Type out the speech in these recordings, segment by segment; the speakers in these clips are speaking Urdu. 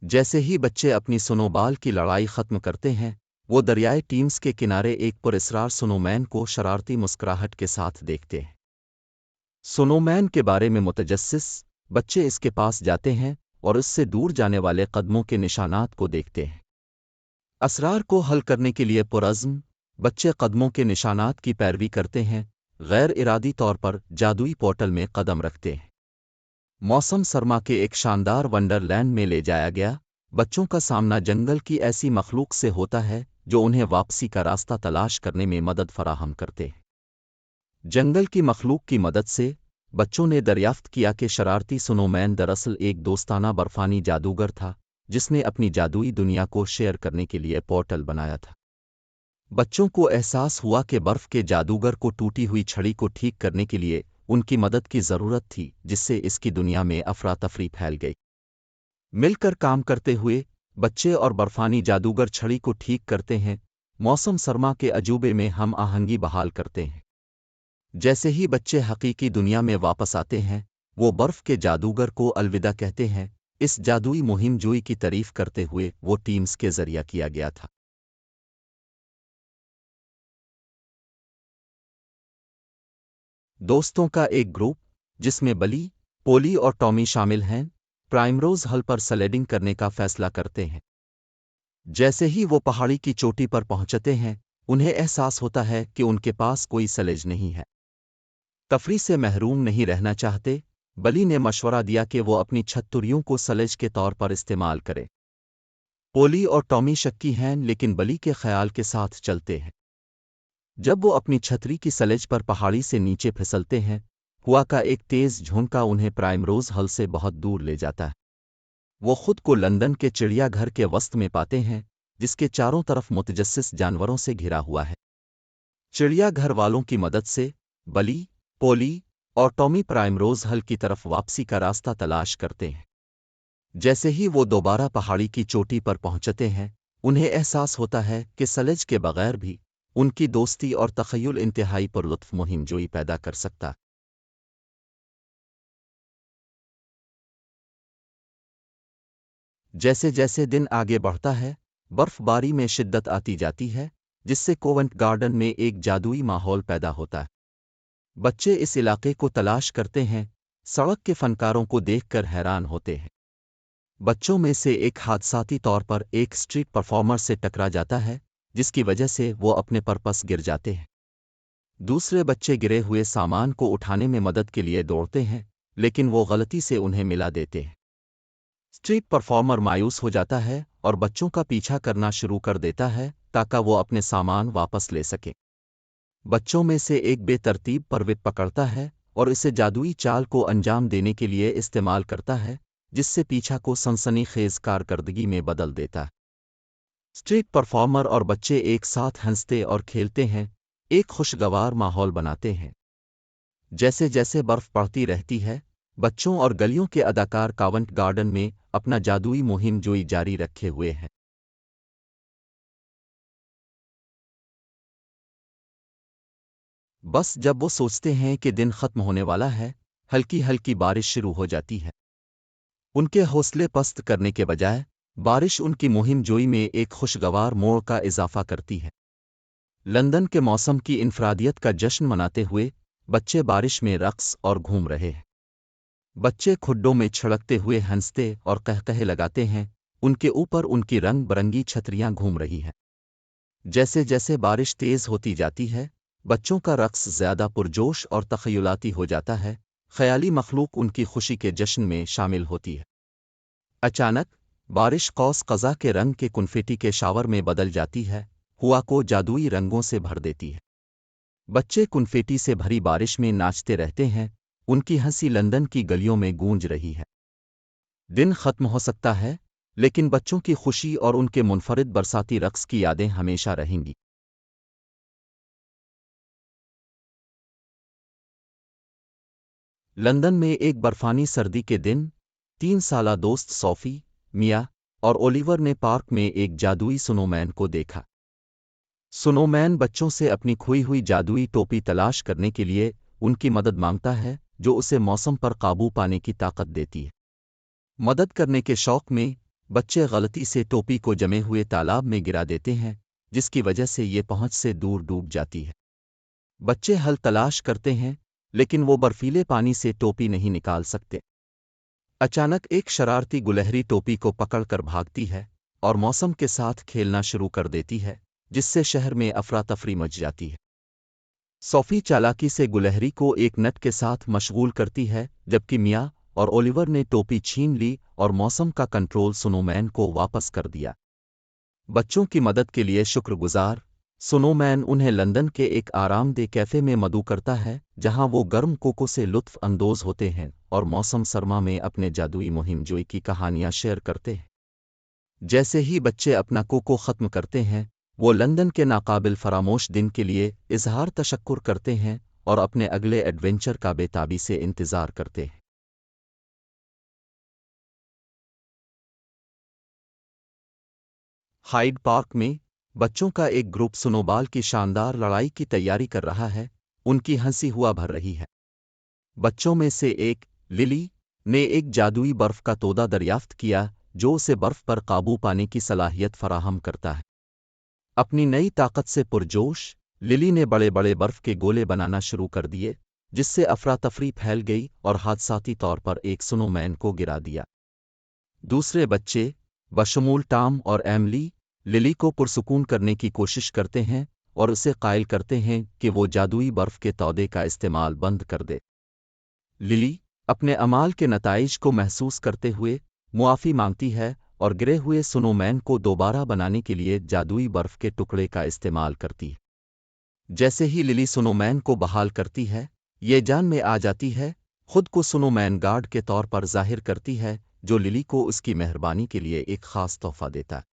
جیسے ہی بچے اپنی سنوبال کی لڑائی ختم کرتے ہیں، وہ دریائے ٹیمز کے کنارے ایک پراسرار سنومین کو شرارتی مسکراہٹ کے ساتھ دیکھتے ہیں۔ سنومین کے بارے میں متجسس بچے اس کے پاس جاتے ہیں اور اس سے دور جانے والے قدموں کے نشانات کو دیکھتے ہیں۔ اسرار کو حل کرنے کے لیے پرعزم بچے قدموں کے نشانات کی پیروی کرتے ہیں، غیر ارادی طور پر جادوئی پورٹل میں قدم رکھتے ہیں۔ موسم سرما کے ایک شاندار ونڈر لینڈ میں لے جایا گیا۔ بچوں کا سامنا جنگل کی ایسی مخلوق سے ہوتا ہے جو انہیں واپسی کا راستہ تلاش کرنے میں مدد فراہم کرتے ہیں۔ جنگل کی مخلوق کی مدد سے بچوں نے دریافت کیا کہ شرارتی سنومین دراصل ایک دوستانہ برفانی جادوگر تھا جس نے اپنی جادوئی دنیا کو شیئر کرنے کے لیے پورٹل بنایا تھا۔ بچوں کو احساس ہوا کہ برف کے جادوگر کو ٹوٹی ہوئی چھڑی کو ٹھیک کرنے کے لیے ان کی مدد کی ضرورت تھی، جس سے اس کی دنیا میں افراتفری پھیل گئی۔ مل کر کام کرتے ہوئے بچے اور برفانی جادوگر چھڑی کو ٹھیک کرتے ہیں، موسم سرما کے عجوبے میں ہم آہنگی بحال کرتے ہیں۔ جیسے ہی بچے حقیقی دنیا میں واپس آتے ہیں، وہ برف کے جادوگر کو الوداع کہتے ہیں۔ اس جادوئی مہم جوئی کی تعریف کرتے ہوئے وہ ٹیمز کے ذریعہ کیا گیا تھا۔ دوستوں کا ایک گروپ جس میں بلی، پولی اور ٹامی شامل ہیں، پرائمروز ہل پر سلیڈنگ کرنے کا فیصلہ کرتے ہیں۔ جیسے ہی وہ پہاڑی کی چوٹی پر پہنچتے ہیں، انہیں احساس ہوتا ہے کہ ان کے پاس کوئی سلیج نہیں ہے۔ تفریح سے محروم نہیں رہنا چاہتے، بلی نے مشورہ دیا کہ وہ اپنی چھتریوں کو سلیج کے طور پر استعمال کرے۔ پولی اور ٹامی شکی ہیں لیکن بلی کے خیال کے ساتھ چلتے ہیں۔ جب وہ اپنی چھتری کی سلیج پر پہاڑی سے نیچے پھسلتے ہیں، ہوا کا ایک تیز جھونکا انہیں پرائمروز ہل سے بہت دور لے جاتا ہے۔ وہ خود کو لندن کے چڑیا گھر کے وسط میں پاتے ہیں جس کے چاروں طرف متجسس جانوروں سے گھرا ہوا ہے۔ چڑیا گھر والوں کی مدد سے بلی، پولی اور ٹامی پرائمروز ہل کی طرف واپسی کا راستہ تلاش کرتے ہیں۔ جیسے ہی وہ دوبارہ پہاڑی کی چوٹی پر پہنچتے ہیں، انہیں احساس ہوتا ہے کہ سلیج کے بغیر بھی ان کی دوستی اور تخیل انتہائی پر لطف مہم جوئی پیدا کر سکتا۔ جیسے جیسے دن آگے بڑھتا ہے، برف باری میں شدت آتی جاتی ہے، جس سے کوونٹ گارڈن میں ایک جادوئی ماحول پیدا ہوتا ہے۔ بچے اس علاقے کو تلاش کرتے ہیں، سڑک کے فنکاروں کو دیکھ کر حیران ہوتے ہیں۔ بچوں میں سے ایک حادثاتی طور پر ایک اسٹریٹ پرفارمر سے ٹکرا جاتا ہے جس کی وجہ سے وہ اپنے پرپس گر جاتے ہیں۔ دوسرے بچے گرے ہوئے سامان کو اٹھانے میں مدد کے لیے دوڑتے ہیں لیکن وہ غلطی سے انہیں ملا دیتے ہیں۔ اسٹریٹ پرفارمر مایوس ہو جاتا ہے اور بچوں کا پیچھا کرنا شروع کر دیتا ہے تاکہ وہ اپنے سامان واپس لے سکے۔ بچوں میں سے ایک بے ترتیب پروت پکڑتا ہے اور اسے جادوئی چال کو انجام دینے کے لیے استعمال کرتا ہے جس سے پیچھا کو سنسنی خیز کارکردگی میں بدل دیتا ہے۔ اسٹریٹ پرفارمر اور بچے ایک ساتھ ہنستے اور کھیلتے ہیں، ایک خوشگوار ماحول بناتے ہیں۔ جیسے جیسے برف پڑتی رہتی ہے، بچوں اور گلیوں کے اداکار کاونٹ گارڈن میں اپنا جادوئی مہم جوئی جاری رکھے ہوئے ہیں۔ بس جب وہ سوچتے ہیں کہ دن ختم ہونے والا ہے، ہلکی ہلکی بارش شروع ہو جاتی ہے۔ ان کے حوصلے پست کرنے کے بجائے بارش ان کی مہم جوئی میں ایک خوشگوار موڑ کا اضافہ کرتی ہے۔ لندن کے موسم کی انفرادیت کا جشن مناتے ہوئے بچے بارش میں رقص اور گھوم رہے ہیں۔ بچے کھڈوں میں چھڑکتے ہوئے ہنستے اور قہقہے لگاتے ہیں، ان کے اوپر ان کی رنگ برنگی چھتریاں گھوم رہی ہیں۔ جیسے جیسے بارش تیز ہوتی جاتی ہے، بچوں کا رقص زیادہ پرجوش اور تخیلاتی ہو جاتا ہے، خیالی مخلوق ان کی خوشی کے جشن میں شامل ہوتی ہے۔ اچانک بارش قوس قزح کے رنگ کے کنفیٹی کے شاور میں بدل جاتی ہے، ہوا کو جادوئی رنگوں سے بھر دیتی ہے۔ بچے کنفیٹی سے بھری بارش میں ناچتے رہتے ہیں، ان کی ہنسی لندن کی گلیوں میں گونج رہی ہے۔ دن ختم ہو سکتا ہے لیکن بچوں کی خوشی اور ان کے منفرد برساتی رقص کی یادیں ہمیشہ رہیں گی۔ لندن میں ایک برفانی سردی کے دن 3 سالہ دوست صوفی، میاں اور اولیور نے پارک میں ایک جادوئی سنومین کو دیکھا۔ سنومین بچوں سے اپنی کھوئی ہوئی جادوئی ٹوپی تلاش کرنے کے لیے ان کی مدد مانگتا ہے جو اسے موسم پر قابو پانے کی طاقت دیتی ہے۔ مدد کرنے کے شوق میں بچے غلطی سے ٹوپی کو جمے ہوئے تالاب میں گرا دیتے ہیں، جس کی وجہ سے یہ پہنچ سے دور ڈوب جاتی ہے۔ بچے حل تلاش کرتے ہیں، لیکن وہ برفیلے پانی سے ٹوپی نہیں نکال سکتے۔ اچانک ایک شرارتی گلہری ٹوپی کو پکڑ کر بھاگتی ہے اور موسم کے ساتھ کھیلنا شروع کر دیتی ہے، جس سے شہر میں افراتفری مچ جاتی ہے۔ صوفی چالاکی سے گلہری کو ایک نٹ کے ساتھ مشغول کرتی ہے، جبکہ میاں اور اولیور نے ٹوپی چھین لی اور موسم کا کنٹرول سنو مین کو واپس کر دیا۔ بچوں کی مدد کے لیے شکر گزار، سنو مین انہیں لندن کے ایک آرام دہ کیفے میں مدعو کرتا ہے، جہاں وہ گرم کوکو سے لطف اندوز ہوتے ہیں اور موسم سرما میں اپنے جادوئی مہم جوئی کی کہانیاں شیئر کرتے ہیں۔ جیسے ہی بچے اپنا کوکو ختم کرتے ہیں، وہ لندن کے ناقابل فراموش دن کے لیے اظہار تشکر کرتے ہیں اور اپنے اگلے ایڈونچر کا بے تابی سے انتظار کرتے ہیں۔ ہائیڈ پارک میں بچوں کا ایک گروپ سنوبال کی شاندار لڑائی کی تیاری کر رہا ہے، ان کی ہنسی ہوا بھر رہی ہے۔ بچوں میں سے ایک، للی، نے ایک جادوئی برف کا تودا دریافت کیا جو اسے برف پر قابو پانے کی صلاحیت فراہم کرتا ہے۔ اپنی نئی طاقت سے پرجوش، للی نے بڑے بڑے برف کے گولے بنانا شروع کر دیے، جس سے افراتفری پھیل گئی اور حادثاتی طور پر ایک سنو مین کو گرا دیا۔ دوسرے بچے، بشمول ٹام اور ایملی، للی کو پرسکون کرنے کی کوشش کرتے ہیں اور اسے قائل کرتے ہیں کہ وہ جادوئی برف کے تودے کا استعمال بند کر دے۔ للی، اپنے اعمال کے نتائج کو محسوس کرتے ہوئے، معافی مانگتی ہے اور گرے ہوئے سنو مین کو دوبارہ بنانے کے لیے جادوئی برف کے ٹکڑے کا استعمال کرتی ہے۔ جیسے ہی للی سنو مین کو بحال کرتی ہے، یہ جان میں آ جاتی ہے، خود کو سنو مین گارڈ کے طور پر ظاہر کرتی ہے، جو للی کو اس کی مہربانی کے لیے ایک خاص تحفہ دیتا ہے۔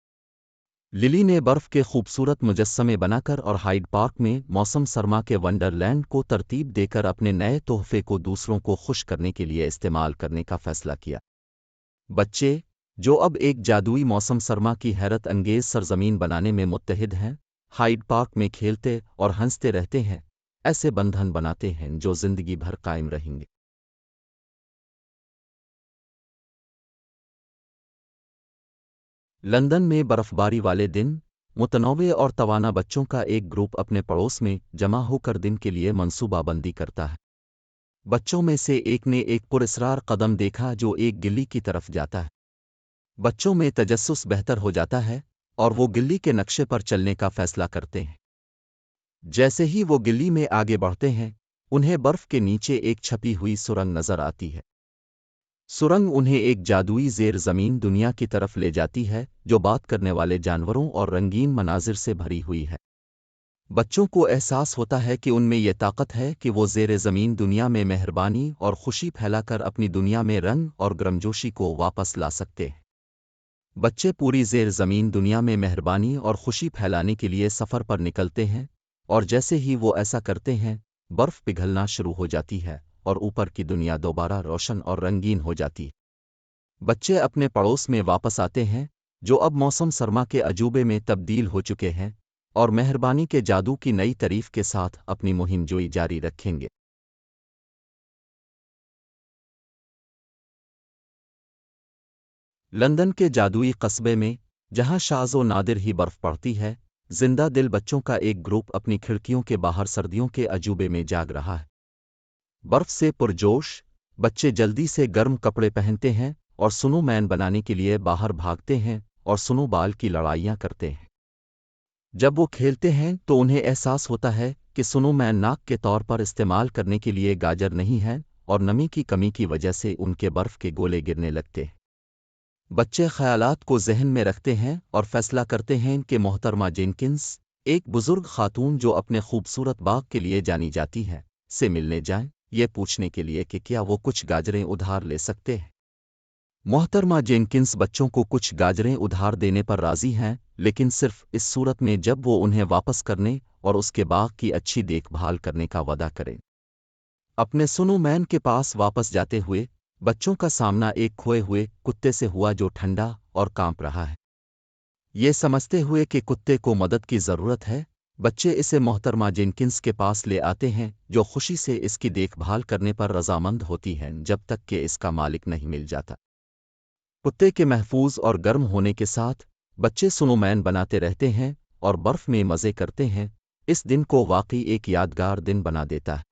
للی نے برف کے خوبصورت مجسمے بنا کر اور ہائیڈ پارک میں موسم سرما کے ونڈرلینڈ کو ترتیب دے کر اپنے نئے تحفے کو دوسروں کو خوش کرنے کے لیے استعمال کرنے کا فیصلہ کیا۔ بچے، جو اب ایک جادوئی موسم سرما کی حیرت انگیز سرزمین بنانے میں متحد ہیں، ہائیڈ پارک میں کھیلتے اور ہنستے رہتے ہیں، ایسے بندھن بناتے ہیں جو زندگی بھر قائم رہیں گے۔ لندن میں برف باری والے دن، متنوع اور توانا بچوں کا ایک گروپ اپنے پڑوس میں جمع ہو کر دن کے لیے منصوبہ بندی کرتا ہے۔ بچوں میں سے ایک نے ایک پراسرار قدم دیکھا جو ایک گلی کی طرف جاتا ہے۔ بچوں میں تجسس بہتر ہو جاتا ہے اور وہ گلی کے نقشے پر چلنے کا فیصلہ کرتے ہیں۔ جیسے ہی وہ گلی میں آگے بڑھتے ہیں، انہیں برف کے نیچے ایک چھپی ہوئی سرنگ نظر آتی ہے۔ سرنگ انہیں ایک جادوئی زیر زمین دنیا کی طرف لے جاتی ہے جو بات کرنے والے جانوروں اور رنگین مناظر سے بھری ہوئی ہے۔ بچوں کو احساس ہوتا ہے کہ ان میں یہ طاقت ہے کہ وہ زیر زمین دنیا میں مہربانی اور خوشی پھیلا کر اپنی دنیا میں رنگ اور گرمجوشی کو واپس لا سکتے ہیں۔ بچے پوری زیر زمین دنیا میں مہربانی اور خوشی پھیلانے کے لیے سفر پر نکلتے ہیں، اور جیسے ہی وہ ایسا کرتے ہیں، برف پگھلنا شروع ہو جاتی ہے اور اوپر کی دنیا دوبارہ روشن اور رنگین ہو جاتی ہے۔ بچے اپنے پڑوس میں واپس آتے ہیں، جو اب موسم سرما کے عجوبے میں تبدیل ہو چکے ہیں، اور مہربانی کے جادو کی نئی تعریف کے ساتھ اپنی مہم جوئی جاری رکھیں گے۔ لندن کے جادوئی قصبے میں، جہاں شاذ و نادر ہی برف پڑتی ہے، زندہ دل بچوں کا ایک گروپ اپنی کھڑکیوں کے باہر سردیوں کے عجوبے میں جاگ رہا ہے۔ برف سے پرجوش، بچے جلدی سے گرم کپڑے پہنتے ہیں اور سنو مین بنانے کے لیے باہر بھاگتے ہیں اور سنو بال کی لڑائیاں کرتے ہیں۔ جب وہ کھیلتے ہیں تو انہیں احساس ہوتا ہے کہ سنو مین ناک کے طور پر استعمال کرنے کے لیے گاجر نہیں ہے اور نمی کی کمی کی وجہ سے ان کے برف کے گولے گرنے لگتے ہیں۔ بچے خیالات کو ذہن میں رکھتے ہیں اور فیصلہ کرتے ہیں کہ محترمہ جینکنس، ایک بزرگ خاتون جو اپنے خوبصورت باغ کے لیے جانی جاتی ہے، سے ملنے جائیں، یہ پوچھنے کے لیے کہ کیا وہ کچھ گاجریں ادھار لے سکتے ہیں۔ محترمہ جینکنس بچوں کو کچھ گاجریں ادھار دینے پر راضی ہیں، لیکن صرف اس صورت میں جب وہ انہیں واپس کرنے اور اس کے باغ کی اچھی دیکھ بھال کرنے کا وعدہ کریں۔ اپنے سنو مین کے پاس واپس جاتے ہوئے، بچوں کا سامنا ایک کھوئے ہوئے کتے سے ہوا جو ٹھنڈا اور کانپ رہا ہے۔ یہ سمجھتے ہوئے کہ کتے کو مدد کی ضرورت ہے، بچے اسے محترمہ جینکنس کے پاس لے آتے ہیں جو خوشی سے اس کی دیکھ بھال کرنے پر رضامند ہوتی ہیں جب تک کہ اس کا مالک نہیں مل جاتا۔ کتے کے محفوظ اور گرم ہونے کے ساتھ بچے سنو مین بناتے رہتے ہیں اور برف میں مزے کرتے ہیں۔ اس دن کو واقعی ایک یادگار دن بنا دیتا ہے۔